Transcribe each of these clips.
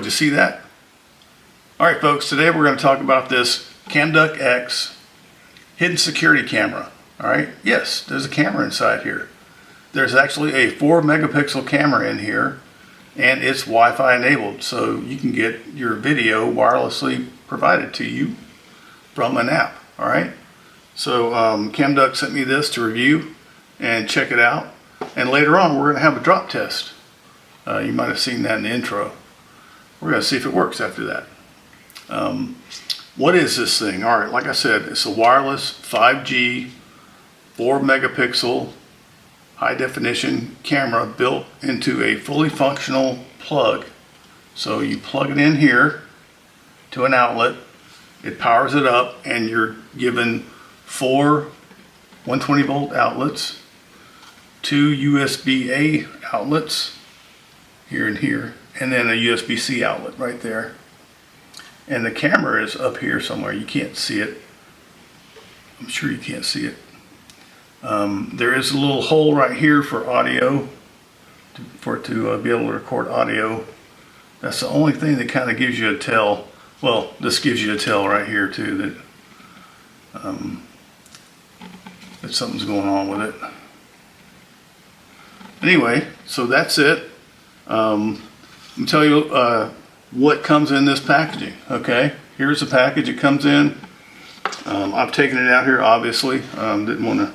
Did you see that? Alright folks, today we're going to talk about this CAMDUCK X hidden security camera. Alright, yes, there's a camera inside here. There's actually a 4 megapixel camera in here, and it's Wi-Fi enabled, so you can get your video wirelessly provided to you from an app. Alright, so CAMDUCK sent me this to review and check it out, and later on we're going to have a drop test. You might have seen that in the intro. We're going to see if it works after that. What is this thing? Alright, like I said, it's a wireless 5G 4 megapixel high definition camera built into a fully functional plug. So you plug it in here to an outlet, it powers it up, and you're given 4 120 volt outlets, 2 USB-A outlets here and here, and then a USB-C outlet right there. And the camera is up here somewhere. You can't see it. I'm sure you can't see it. There is a little hole right here for audio, for it to be able to record audio. That's the only thing that kind of gives you a tell. Well, this gives you a tell right here too that something's going on with it. Anyway, so that's it. Let me tell you what comes in this packaging. Okay, here's the package it comes in. I've taken it out here, obviously. Didn't want to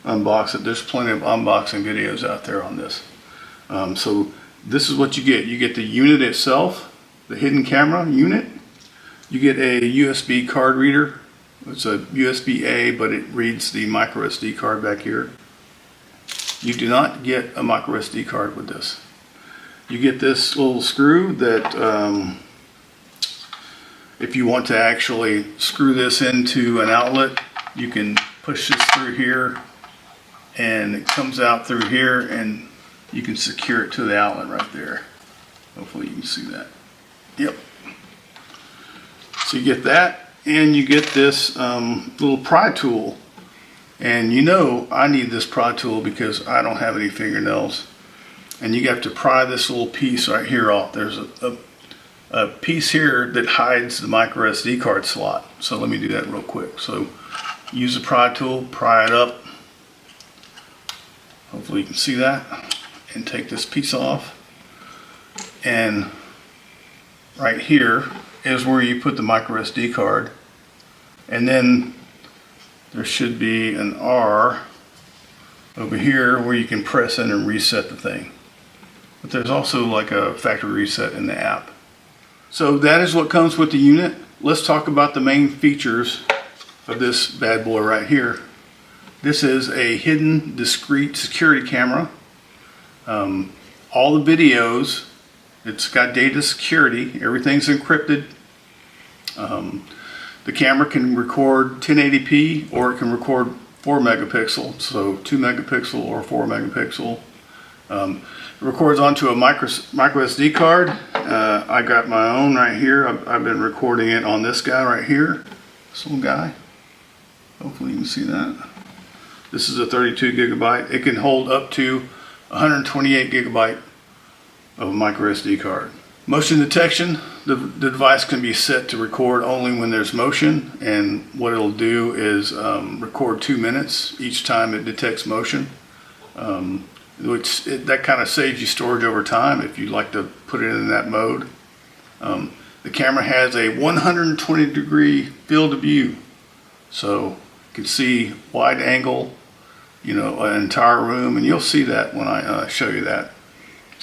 unbox it. There's plenty of unboxing videos out there on this. So this is what you get. You get the unit itself, the hidden camera unit. You get a USB card reader. It's a USB-A, but it reads the microSD card back here. You do not get a microSD card with this. You get this little screw that if you want to actually screw this into an outlet, you can push this through here and it comes out through here, and you can secure it to the outlet right there. Hopefully you can see that. Yep. So you get that, and you get this little pry tool. And you know I need this pry tool because I don't have any fingernails. And you have to pry this little piece right here off. There's a piece here that hides the microSD card slot. So let me do that real quick. So use the pry tool, pry it up. Hopefully you can see that. And take this piece off. And right here is where you put the microSD card. And then there should be an R over here where you can press in and reset the thing. But there's also like a factory reset in the app. So that is what comes with the unit. Let's talk about the main features of this bad boy right here. This is a hidden discrete security camera. All the videos, it's got data security, everything's encrypted. The camera can record 1080p, or it can record 4 megapixel, so 2 megapixel or 4 megapixel. It records onto a microSD card. I got my own right here. I've been recording it on this guy right here, this little guy. Hopefully you can see that. This is a 32 gigabyte. It can hold up to 128 gigabyte of a microSD card. Motion detection, the device can be set to record only when there's motion, and what it'll do is record 2 minutes each time it detects motion. That kind of saves you storage over time if you'd like to put it in that mode. The camera has a 120 degree field of view, so you can see wide angle, you know, an entire room, and you'll see that when I show you that.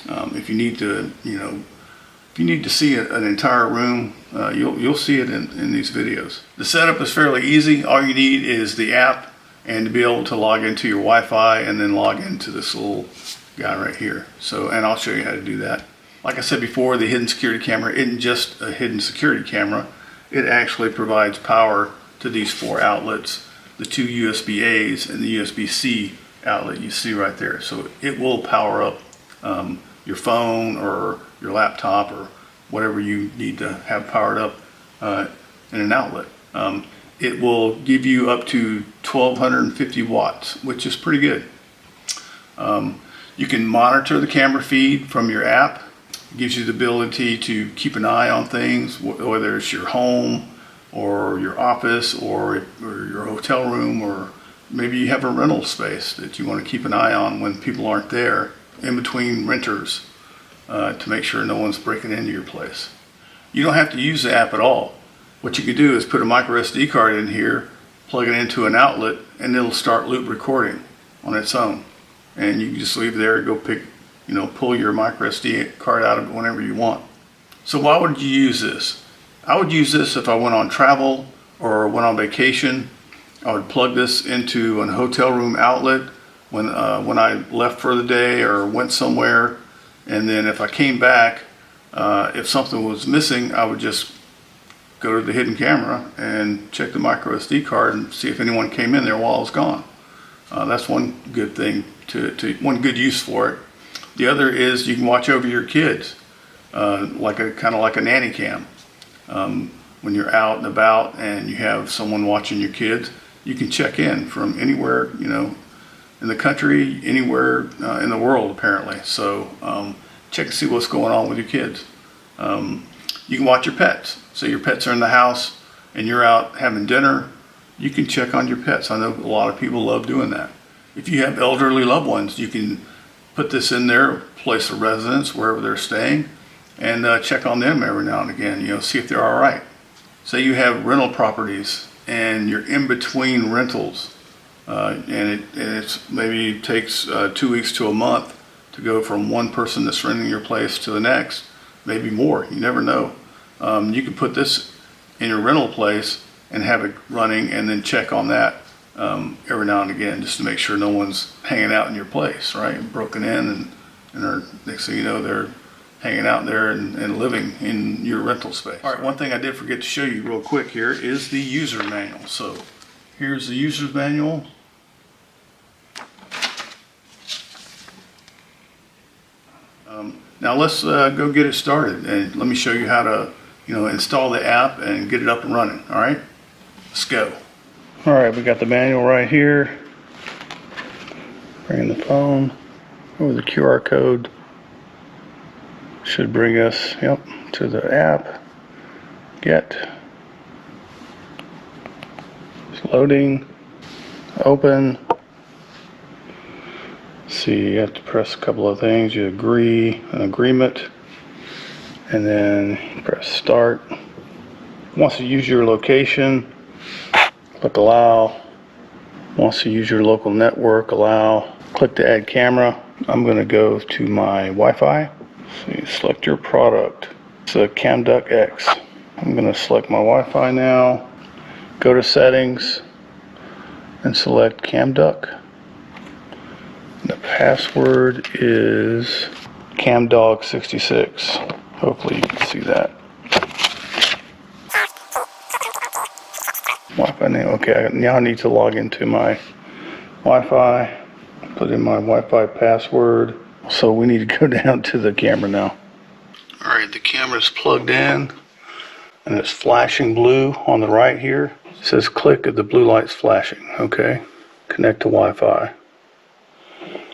If you need to, you know, if you need to see an entire room, you'll see it in these videos. The setup is fairly easy. All you need is the app and to be able to log into your Wi-Fi and then log into this little guy right here. So, and I'll show you how to do that. Like I said before, the hidden security camera isn't just a hidden security camera. It actually provides power to these 4 outlets, the 2 USB-A's and the USB-C outlet you see right there. So it will power up your phone or your laptop or whatever you need to have powered up in an outlet. It will give you up to 1250 watts, which is pretty good. You can monitor the camera feed from your app. It gives you the ability to keep an eye on things, whether it's your home or your office or your hotel room, or maybe you have a rental space that you want to keep an eye on when people aren't there, in between renters, to make sure no one's breaking into your place. You don't have to use the app at all. What you can do is put a microSD card in here, plug it into an outlet, and it'll start loop recording on its own. And you can just leave it there, go pull your microSD card out of it whenever you want. So why would you use this? I would use this if I went on travel or went on vacation. I would plug this into a hotel room outlet when I left for the day or went somewhere. And then if I came back, if something was missing, I would just go to the hidden camera and check the microSD card and see if anyone came in there while I was gone. That's one good thing, one good use for it. The other is you can watch over your kids, kind of like a nanny cam. When you're out and about and you have someone watching your kids, you can check in from anywhere, in the country, anywhere in the world, apparently. So check to see what's going on with your kids. You can watch your pets. So your pets are in the house and you're out having dinner, you can check on your pets. I know a lot of people love doing that. If you have elderly loved ones, you can put this in their place of residence, wherever they're staying, and check on them every now and again, see if they're all right. Say you have rental properties and you're in between rentals, and it's maybe takes 2 weeks to a month to go from one person that's renting your place to the next, maybe more, you never know. You can put this in your rental place and have it running and then check on that every now and again, just to make sure no one's hanging out in your place, right? Broken in and next thing you know, they're hanging out there and living in your rental space. All right, one thing I did forget to show you real quick here is the user manual. So here's the user's manual. Now let's go get it started, and let me show you how to install the app and get it up and running. All right, let's go. All right, we got the manual right here. Bring the phone over the QR code. Should bring us, to the app. Get. It's loading. Open. See, you have to press a couple of things. You agree, an agreement, and then press start. Wants to use your location, click allow. Wants to use your local network, allow. Click to add camera. I'm going to go to my Wi-Fi. So you select your product. It's a CAMDUCK X. I'm going to select my Wi-Fi now. Go to settings and select CAMDUCK. The password is CAMDUCK66. Hopefully you can see that. Wi-Fi name. Okay, now I need to log into my Wi-Fi. Put in my Wi-Fi password. So we need to go down to the camera now. All right, the camera's plugged in and it's flashing blue on the right here. It says click if the blue light's flashing. Okay, connect to Wi-Fi.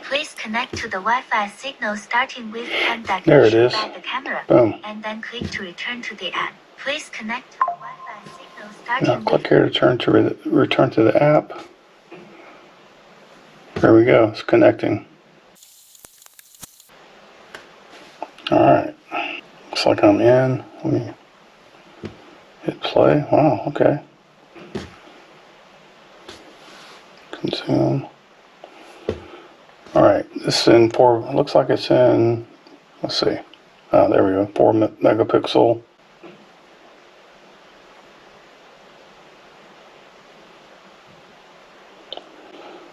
Please connect to the Wi-Fi signal starting with CAMDUCK. There it is. Back the camera. Boom. And then click to return to the app. Please connect to the Wi-Fi signal starting now click here to return to the app. There we go. It's connecting. All right. Looks like I'm in. Let me hit play. Wow. Okay. Consume. All right, this is in 4, looks like it's in, let's see, there we go, 4 megapixel.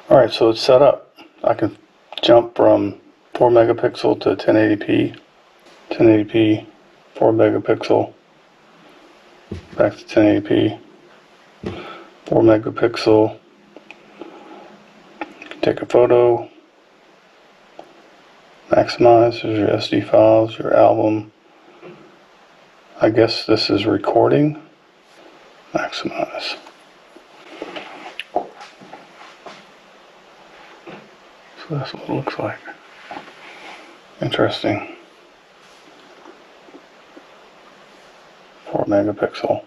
All right, so it's set up. I can jump from 4 megapixel to 1080p, 4 megapixel, back to 1080p, 4 megapixel, take a photo. Maximize, there's your SD files, your album. I guess this is recording. Maximize. So that's what it looks like. Interesting. megapixel.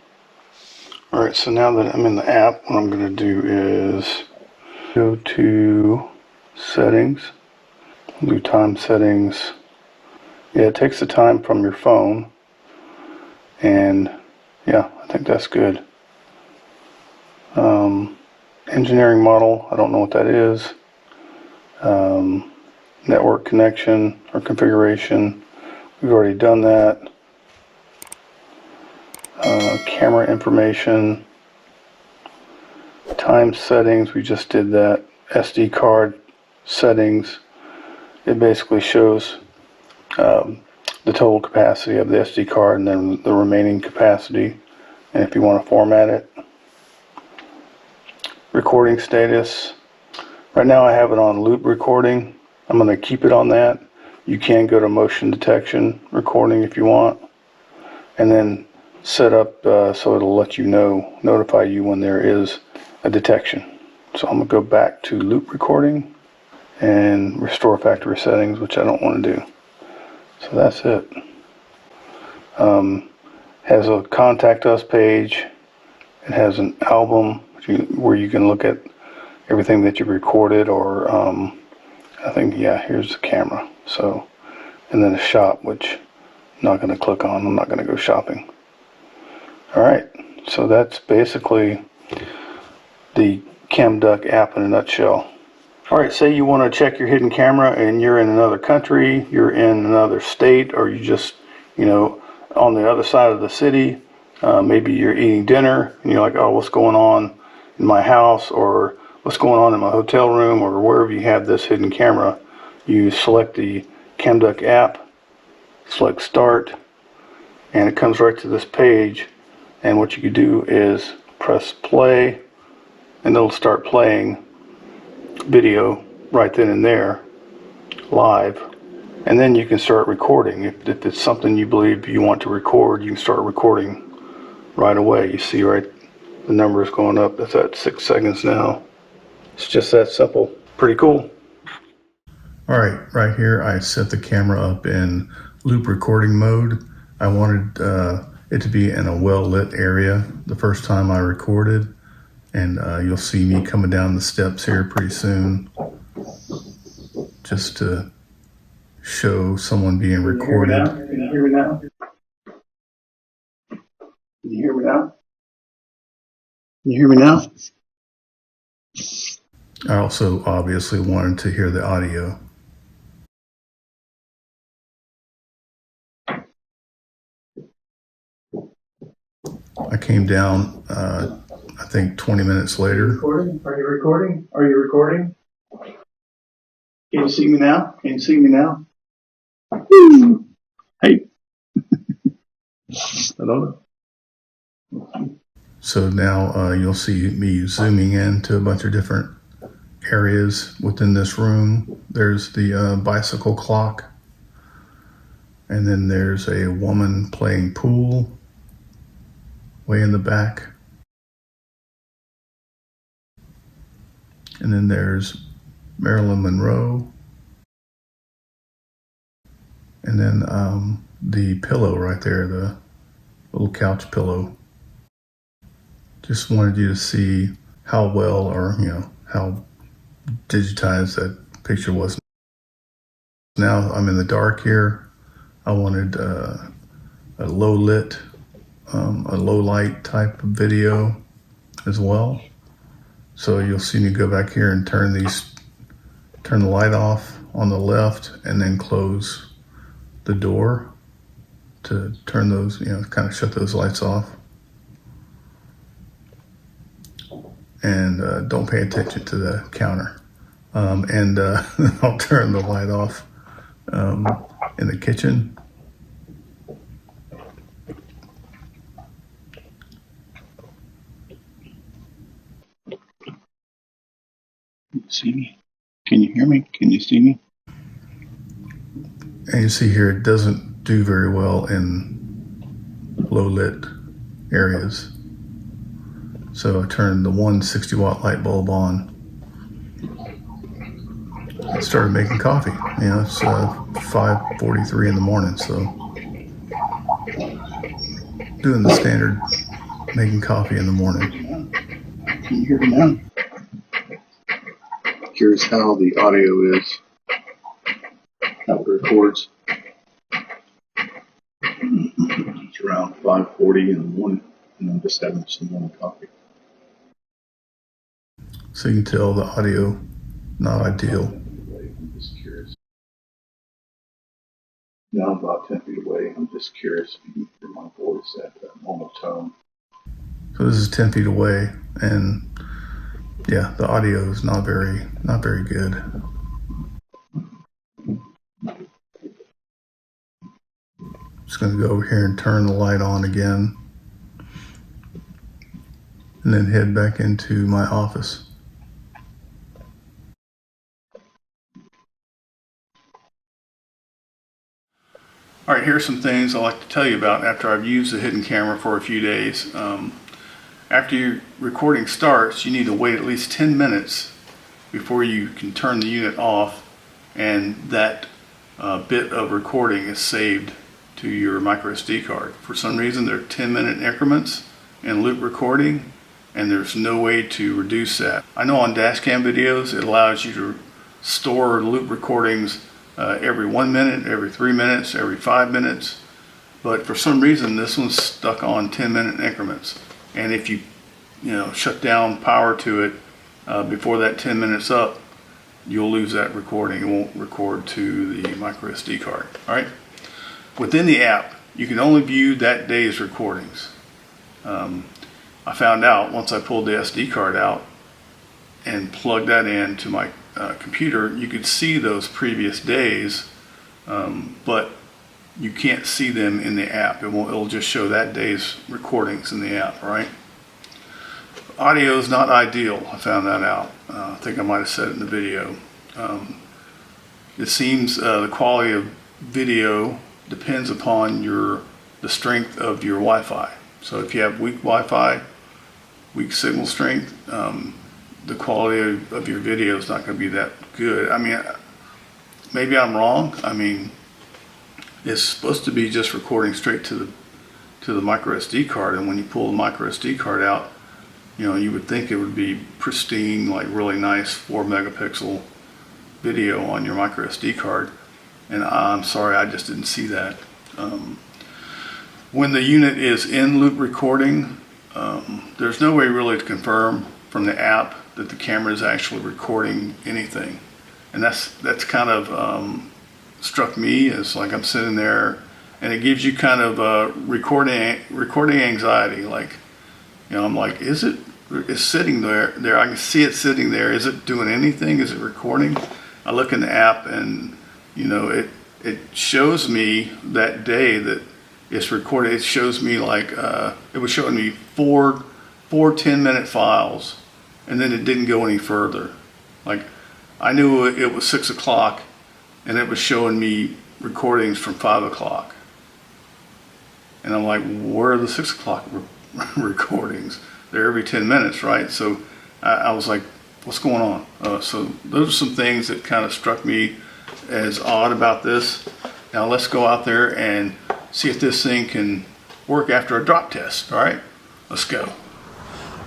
Alright, so now that I'm in the app, what I'm going to do is go to settings, do time settings. Yeah, it takes the time from your phone, and yeah, I think that's good. Engineering model, I don't know what that is. Network connection or configuration, we've already done that. Camera information, time settings, we just did that. SD card settings, it basically shows the total capacity of the SD card and then the remaining capacity, and if you want to format it. Recording status, right now I have it on loop recording. I'm going to keep it on that. You can go to motion detection recording if you want, and then set up so it'll let you know, notify you when there is a detection. So I'm going to go back to loop recording and restore factory settings, which I don't want to do. So that's it. Has a contact us page. It has an album where you can look at everything that you've recorded, or I think, yeah, here's the camera. So, and then a shop, which I'm not going to click on. I'm not going to go shopping. Alright, so that's basically the CAMDUCK app in a nutshell. Alright, say you want to check your hidden camera and you're in another country, you're in another state, or you just, you know, on the other side of the city. Maybe you're eating dinner and you're like, oh, what's going on in my house, or what's going on in my hotel room, or wherever you have this hidden camera. You select the CAMDUCK app, select start, and it comes right to this page. And what you can do is press play, and it'll start playing video right then and there, live. And then you can start recording. If it's something you believe you want to record, you can start recording right away. You see right, the number is going up. That's at 6 seconds now. It's just that simple. Pretty cool. Alright, right here I set the camera up in loop recording mode. I wanted it to be in a well-lit area the first time I recorded, and you'll see me coming down the steps here pretty soon, just to show someone being recorded. Can you hear me now? Can you hear me now? Can you hear me now? I also obviously wanted to hear the audio. I came down, I think 20 minutes later. Recording? Are you recording? Are you recording? Can you see me now? Can you see me now? Hey. Hello. So now you'll see me zooming into a bunch of different areas within this room. There's the bicycle clock, and then there's a woman playing pool way in the back, and then there's Marilyn Monroe, and then the pillow right there, the little couch pillow. Just wanted you to see how well, or how digitized that picture was. Now I'm in the dark here. I wanted a low lit, a low light type of video as well. So you'll see me go back here and turn the light off on the left, and then close the door to turn those, kind of shut those lights off. And don't pay attention to the counter. And I'll turn the light off in the kitchen. Can you see me? Can you hear me? Can you see me? And you see here, it doesn't do very well in low lit areas. So I turned the 160 watt light bulb on. I started making coffee. It's 5:43 in the morning, so doing the standard, making coffee in the morning. Can you hear me now? Curious how the audio is, how it records. It's around 5:40 in the morning, and I'm just having some morning coffee. So you can tell the audio not ideal. I'm just curious. Now I'm about 10 feet away. I'm just curious if you can hear my voice at that normal tone. So this is 10 feet away, and yeah, the audio is not very good. Just going to go over here and turn the light on again, and then head back into my office. All right, here's some things I'd like to tell you about after I've used the hidden camera for a few days. After your recording starts, you need to wait at least 10 minutes before you can turn the unit off, and that bit of recording is saved to your microSD card. For some reason, they're 10-minute increments in loop recording, and there's no way to reduce that. I know on dash cam videos, it allows you to store loop recordings every 1 minute, every 3 minutes, every 5 minutes, but for some reason, this one's stuck on 10-minute increments. And if you shut down power to it before that 10 minutes up, you'll lose that recording. It won't record to the microSD card. All right. Within the app, you can only view that day's recordings. I found out once I pulled the SD card out and plugged that into my computer, you could see those previous days, but you can't see them in the app. It'll just show that day's recordings in the app, right? Audio is not ideal. I found that out. I think I might have said it in the video. It seems the quality of video depends upon the strength of your Wi-Fi. So if you have weak Wi-Fi, weak signal strength, the quality of your video is not going to be that good. I mean, maybe I'm wrong. I mean, it's supposed to be just recording straight to the microSD card, and when you pull the microSD card out, you would think it would be pristine, like really nice 4 megapixel video on your microSD card. And I'm sorry, I just didn't see that. When the unit is in loop recording, there's no way really to confirm from the app that the camera is actually recording anything. And that's kind of struck me as like I'm sitting there, and it gives you kind of recording anxiety. Like, I'm like, it's sitting there. I can see it sitting there. Is it doing anything? Is it recording? I look in the app, and it shows me that day that it's recorded. It shows me like it was showing me four 10-minute files, and then it didn't go any further. Like, I knew it was 6 o'clock, and it was showing me recordings from 5 o'clock. And I'm like, where are the 6 o'clock recordings? They're every 10 minutes, right? So I was like, what's going on? So those are some things that kind of struck me as odd about this. Now let's go out there and see if this thing can work after a drop test. All right, let's go.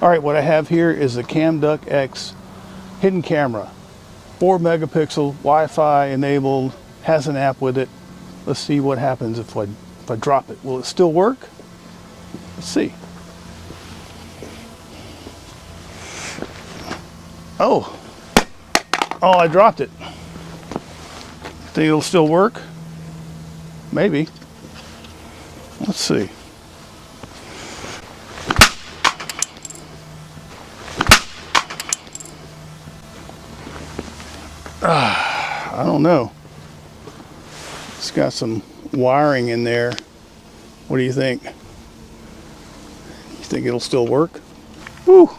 All right, what I have here is the CAMDUCK X hidden camera. 4 megapixel, Wi-Fi enabled, has an app with it. Let's see what happens if I drop it. Will it still work? Let's see. Oh, I dropped it. Think it'll still work? Maybe. Let's see. I don't know. It's got some wiring in there. What do you think? You think it'll still work? Woo!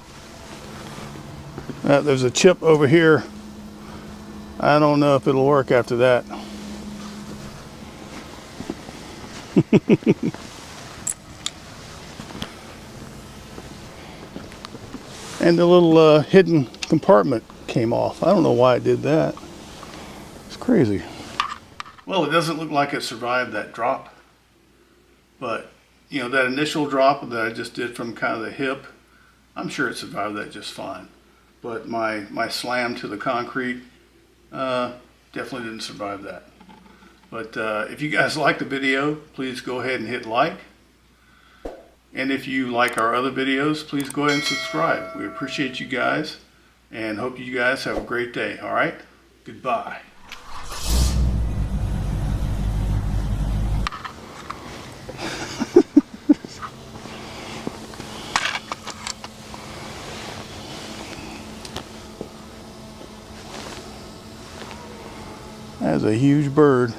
There's a chip over here. I don't know if it'll work after that. And the little hidden compartment came off. I don't know why it did that. It's crazy. Well, it doesn't look like it survived that drop, but you know, that initial drop that I just did from kind of the hip, I'm sure it survived that just fine. But my slam to the concrete definitely didn't survive that. But if you guys like the video, please go ahead and hit like. And if you like our other videos, please go ahead and subscribe. We appreciate you guys and hope you guys have a great day. All right? Goodbye. That's a huge bird.